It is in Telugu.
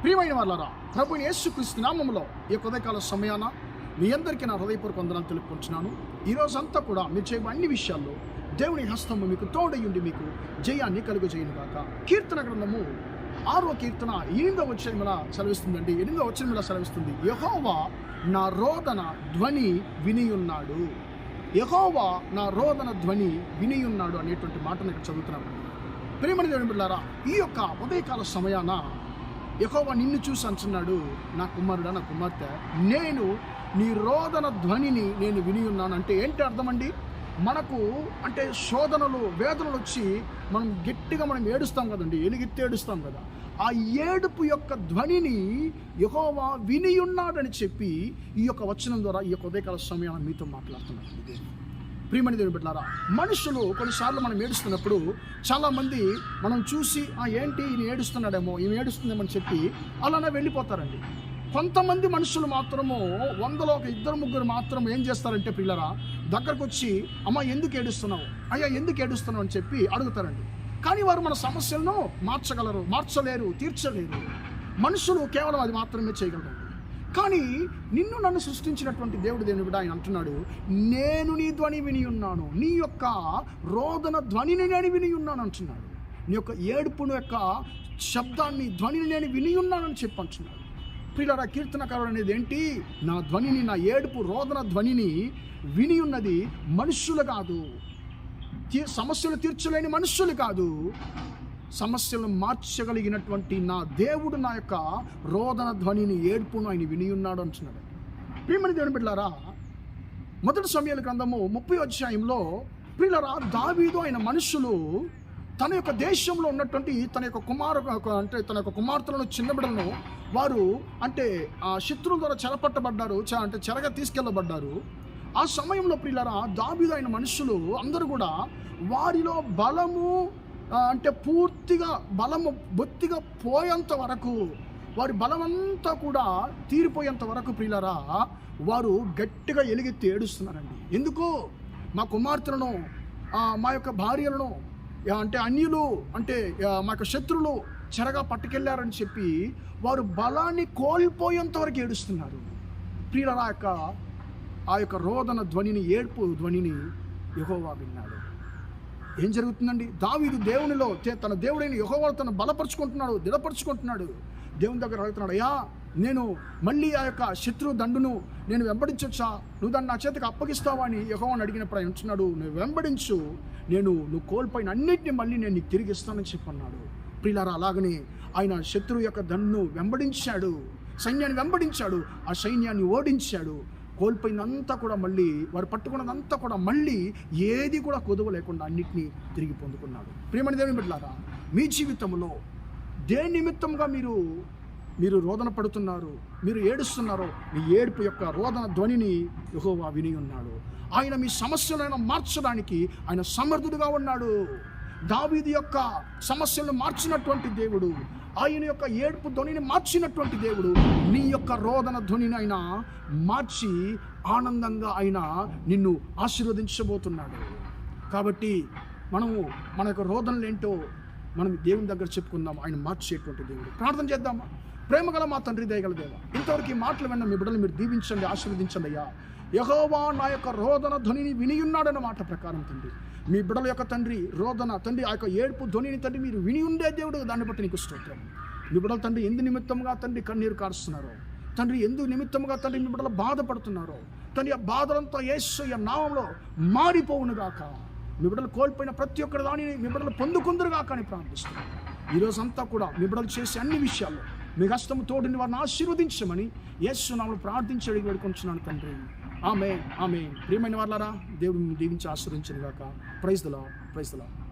ప్రియమైన వాళ్ళారా, ప్రభువైన యేసుక్రీస్తు నామములో ఈ ఉదయకాల సమయాన మీ అందరికీ నా హృదయపూర్వక వందనాలు తెలుపుకుంటున్నాను. ఈరోజంతా కూడా మీరు చేయబో అన్ని విషయాల్లో దేవుని హస్తము మీకు తోడయుండి మీకు జయాన్ని కలుగజేయును గాక. కీర్తన గ్రంథము 6వ కీర్తన 8వ వచనం సెలవిస్తుందండి. 8వ వచనం ఇలా సెలవిస్తుంది, యెహోవా నా రోదన ధ్వని వినియున్నాడు. యెహోవా నా రోదన ధ్వని వినియున్నాడు అనేటువంటి మాటను ఇక్కడ చదువుతున్నాను. ప్రియమైన దేవుని బిడ్డలారా, ఈ యొక్క ఉదయకాల సమయాన యెహోవా నిన్ను చూసి అంటున్నాడు, నా కుమారుడా, నా కుమార్తె, నేను నీ రోదన ధ్వనిని నేను విని ఉన్నాను. అంటే ఏంటి అర్థమండి? మనకు అంటే శోధనలు వేదనలు వచ్చి మనం గట్టిగా ఏడుస్తాం కదండి, ఎలుగెత్తి ఏడుస్తాం కదా. ఆ ఏడుపు యొక్క ధ్వనిని యెహోవా విని ఉన్నాడని చెప్పి ఈ యొక్క వచనం ద్వారా ఈ యొక్క ఉదయకాల సమయాన్ని మీతో మాట్లాడుతున్నాను. ఇదే ప్రియమైన దేవుని బిడ్డలారా, మనుషులు కొన్నిసార్లు మనం ఏడుస్తున్నప్పుడు చాలామంది మనం చూసి ఏంటి ఈయన ఏడుస్తున్నాడేమో, ఈమె ఏడుస్తుందేమో అని చెప్పి అలానే వెళ్ళిపోతారండి. కొంతమంది మనుషులు మాత్రము 100లో ఒక 2-3 మాత్రం ఏం చేస్తారంటే పిల్లరా దగ్గరకు వచ్చి, అమ్మ ఎందుకు ఏడుస్తున్నావు, అయ్యా ఎందుకు ఏడుస్తున్నావు అని చెప్పి అడుగుతారండి. కానీ వారు మన సమస్యలను మార్చలేరు, తీర్చలేరు. మనుషులు కేవలం అది మాత్రమే చేయగలరు. కానీ నిన్ను నన్ను సృష్టించినటువంటి దేవుడు బిడ్డ ఆయన అంటున్నాడు, నేను నీ ధ్వని విని ఉన్నాను, నీ యొక్క రోదన ధ్వనిని నేను విని ఉన్నాను అంటున్నాడు. నీ యొక్క ఏడుపును యొక్క శబ్దాన్ని, ధ్వనిని నేను విని ఉన్నానని చెప్పి అంటున్నాడు. ప్రియులారా, కీర్తనకారుడు అనేది ఏంటి? నా ధ్వనిని, నా ఏడుపు రోదన ధ్వనిని విని ఉన్నది మనుష్యులు కాదు, సమస్యలు తీర్చలేని మనుష్యులు కాదు, సమస్యలను మార్చగలిగినటువంటి నా దేవుడు నా యొక్క రోదన ధ్వనిని, ఏడుపును ఆయన విని ఉన్నాడు అంటున్నాడు. ప్రియమైన దేవుని బిడ్డలారా, 1 సమూయేలు గ్రంథము 30వ అధ్యాయంలో ప్రియులారా, దావీదు ఆయన మనుషులు తన యొక్క దేశంలో ఉన్నటువంటి తన యొక్క కుమార్తెలను, చిన్న బిడ్డలను వారు అంటే ఆ శత్రువుల ద్వారా చెరపట్టబడ్డారు, చెరగా తీసుకెళ్ళబడ్డారు. ఆ సమయంలో ప్రియులారా, దావీదు ఆయన మనుషులు అందరూ కూడా వారిలో బలము అంటే పూర్తిగా బలము బొత్తిగా పోయేంత వరకు, వారి బలమంతా కూడా తీరిపోయేంత వరకు ప్రియులారా వారు గట్టిగా ఎలుగెత్తి ఏడుస్తున్నారండి. ఎందుకు? మా కుమార్తెలను, మా యొక్క భార్యలను అంటే అన్యులు, అంటే మా యొక్క శత్రువులు చెరగా పట్టుకెళ్ళారని చెప్పి వారు బలాన్ని కోల్పోయేంత వరకు ఏడుస్తున్నారు. ప్రియులారా, ఆ యొక్క రోదన ధ్వనిని, ఏడుపు ధ్వనిని యెహోవా విన్నాడు. ఏం జరుగుతుందండి? దావీదు దేవునిలో తన దేవుడైన యెహోవాను తను బలపరుచుకుంటున్నాడు, దృఢపరుచుకుంటున్నాడు. దేవుని దగ్గర అడుగుతున్నాడు, అయ్యా నేను మళ్ళీ ఆ యొక్క శత్రు దండును నేను వెంబడించొచ్చా, నువ్వు దాన్ని నా చేతికి అప్పగిస్తావా అని యెహోవాను అడిగినప్పుడు ఆయన అంటున్నాడు, నువ్వు వెంబడించు, నువ్వు కోల్పోయిన అన్నిటిని మళ్ళీ నేను నీకు తిరిగి ఇస్తానని చెప్పన్నాడు. ప్రియులారా, అలాగనే ఆయన శత్రువు యొక్క దండును వెంబడించాడు, సైన్యాన్ని వెంబడించాడు, ఆ సైన్యాన్ని ఓడించాడు. కోల్పోయినంతా కూడా మళ్ళీ, వారు పట్టుకున్నదంతా కూడా మళ్ళీ ఏది కూడా కొదువ లేకుండా అన్నిటినీ తిరిగి పొందుకున్నాడు. ప్రియమైన దేవుని బిడ్డలారా, మీ జీవితంలో దేని నిమిత్తంగా మీరు రోదన పడుతున్నారు, మీరు ఏడుస్తున్నారో, మీ ఏడుపు యొక్క రోదన ధ్వనిని యెహోవా విని ఉన్నాడు. ఆయన మీ సమస్యలను మార్చడానికి ఆయన సమర్థుడుగా ఉన్నాడు. దావీదు యొక్క సమస్యలను మార్చినటువంటి దేవుడు, ఆయన యొక్క ఏడుపు ధ్వనిని మార్చినటువంటి దేవుడు నీ యొక్క రోదన ధ్వనిని ఆయన మార్చి ఆనందంగా ఆయన నిన్ను ఆశీర్వదించబోతున్నాడు. కాబట్టి మనము మన యొక్క రోదనలు ఏంటో మనం దేవుని దగ్గర చెప్పుకుందాం. ఆయన మార్చేటువంటి దేవుడు. ప్రార్థన చేద్దామా? ప్రేమగల మా తండ్రి, దయగల దేవా, ఇంతవరకు ఈ మాటలు విన్న మీ బిడ్డలు మీరు దీవించండి, ఆశీర్వదించండి అయ్యా. యెహోవా నా యొక్క రోదన ధ్వనిని వినియున్నాడన్న మాట ప్రకారం తండ్రి, మీ బిడ్డల యొక్క తండ్రి రోదన తండ్రి, ఆ యొక్క ఏడుపు ధ్వనిని తండ్రి మీరు విని ఉండే దేవుడు, దాన్ని బట్టి నీకు స్తోత్రం. మీ బిడ్డలు తండ్రి ఎందు నిమిత్తంగా తండ్రి కన్నీరు కారుస్తున్నారో తండ్రి, ఎందు నిమిత్తంగా తండ్రి మీ బిడ్డలు బాధపడుతున్నారో తండ్రి, ఆ బాధలంతా యేసయ్య నామములో మారిపోవునుగాక. మీ బిడ్డలు కోల్పోయిన ప్రతి ఒక్కరి దానిని మీ బిడ్డలు పొందుకుందరుగాక అని ప్రార్థిస్తున్నాను. ఈరోజంతా కూడా మీ బిడ్డలు చేసే అన్ని విషయాల్లో మీ హస్తము తోడుని వారిని ఆశీర్వదించమని యేసు నామములో ప్రార్థించి అడిగి వేడుకొంచున్నాను తండ్రి. ఆమేన్, ఆమేన్. ప్రియమైన వారులారా, దేవుడిని దీవించి ఆశీర్వదించును గాక. Praise the lord.